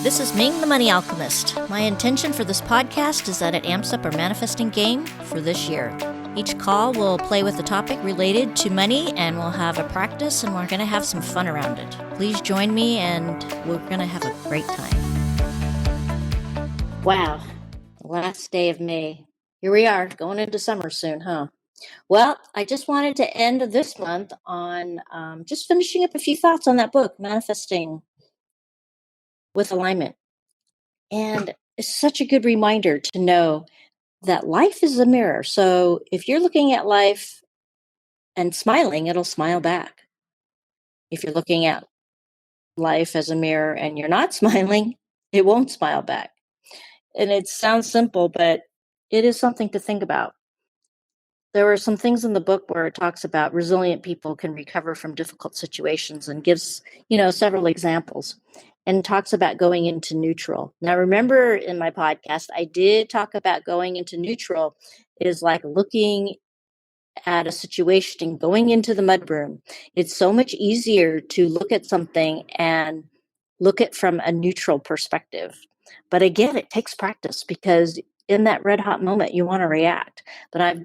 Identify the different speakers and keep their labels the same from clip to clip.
Speaker 1: This is Ming the Money Alchemist. My intention for this podcast is that it amps up our manifesting game for this year. Each call will play with a topic related to money, and we'll have a practice, and we're going to have some fun around it. Please join me, and we're going to have a great time. Wow, the last day of May. Here we are, going into summer soon, huh? Well, I just wanted to end this month on just finishing up a few thoughts on that book, Manifesting with Alignment. And it's such a good reminder to know that life is a mirror. So if you're looking at life and smiling, it'll smile back. If you're looking at life as a mirror and you're not smiling, it won't smile back. And it sounds simple, but it is something to think about. There were some things in the book where it talks about resilient people can recover from difficult situations and gives, several examples, and talks about going into neutral. Now, remember in my podcast, I did talk about going into neutral is like looking at a situation and going into the mudroom. It's so much easier to look at something and look at from a neutral perspective. But again, it takes practice because in that red hot moment, you want to react. But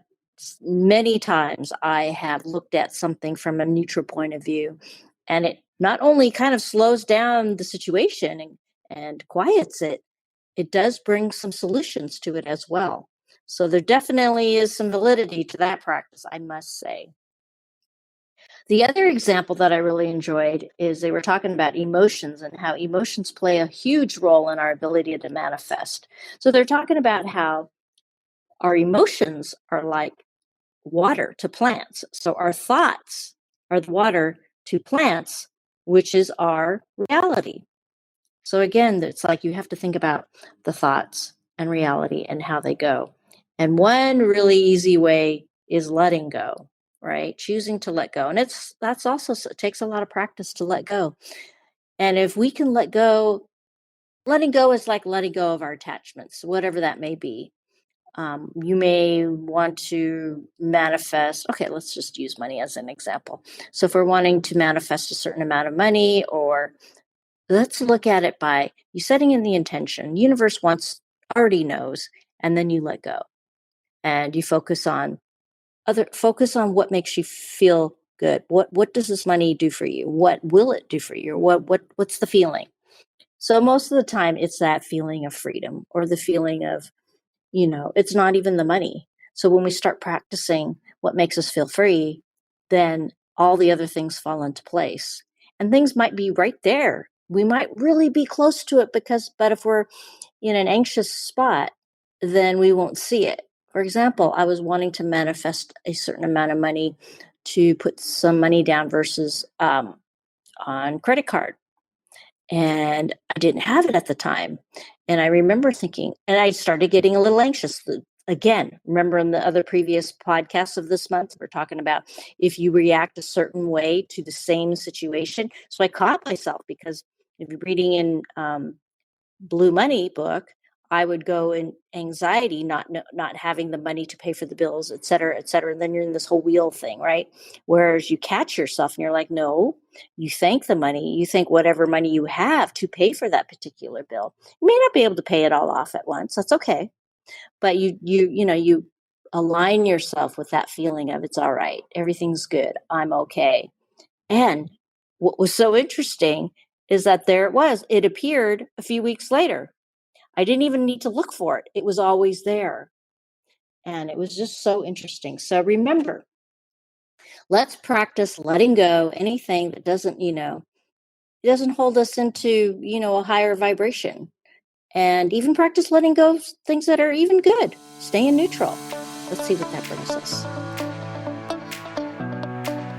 Speaker 1: many times I have looked at something from a neutral point of view, and it not only kind of slows down the situation and quiets it, it does bring some solutions to it as well. So there definitely is some validity to that practice, I must say. The other example that I really enjoyed is they were talking about emotions and how emotions play a huge role in our ability to manifest. So they're talking about how our emotions are like water to plants. So our thoughts are the water to plants, which is our reality. So again, it's like you have to think about the thoughts and reality and how they go. And one really easy way is letting go, right? Choosing to let go. And it takes a lot of practice to let go. And if we can let go, letting go is like letting go of our attachments, whatever that may be. You may want to manifest, okay, let's just use money as an example. So if we're wanting to manifest a certain amount of money, or let's look at it by you setting in the intention, universe already knows, and then you let go. And you focus on what makes you feel good. What does this money do for you? What will it do for you? What's the feeling? So most of the time it's that feeling of freedom, or the feeling of, it's not even the money. So when we start practicing what makes us feel free, then all the other things fall into place. And things might be right there. We might really be close to it but if we're in an anxious spot, then we won't see it. For example, I was wanting to manifest a certain amount of money to put some money down versus on credit card. And I didn't have it at the time. And I remember thinking, and I started getting a little anxious. Again, remember in the other previous podcasts of this month, we're talking about if you react a certain way to the same situation. So I caught myself, because if you're reading in Blue Money book, I would go in anxiety, not having the money to pay for the bills, et cetera, et cetera. And then you're in this whole wheel thing, right? Whereas you catch yourself and you're like, no, you thank the money. You thank whatever money you have to pay for that particular bill. You may not be able to pay it all off at once. That's okay. But you align yourself with that feeling of it's all right. Everything's good. I'm okay. And what was so interesting is that there it was. It appeared a few weeks later. I didn't even need to look for it. It was always there. And it was just so interesting. So remember, let's practice letting go anything that doesn't, it doesn't hold us into, a higher vibration. And even practice letting go of things that are even good. Stay in neutral. Let's see what that brings us.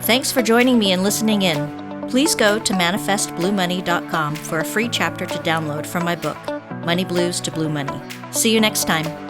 Speaker 1: Thanks for joining me and listening in. Please go to manifestbluemoney.com for a free chapter to download from my book, Money Blues to Blue Money. See you next time.